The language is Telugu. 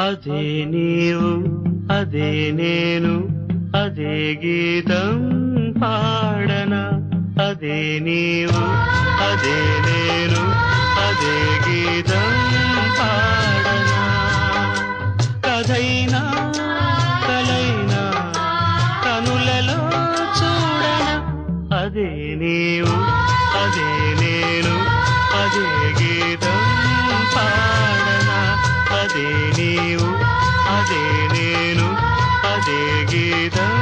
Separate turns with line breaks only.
అదే నీవు అదే నేను అదే గీతం పాడనా అదే నీవు అదే నేను అదే గీతం పాడనా కథైనా కలైనా కనులలో చూడనా అదే నీవు అదే నేను అదే గీతం పాడనా అదే నీవు అదే నేను అదే గీతం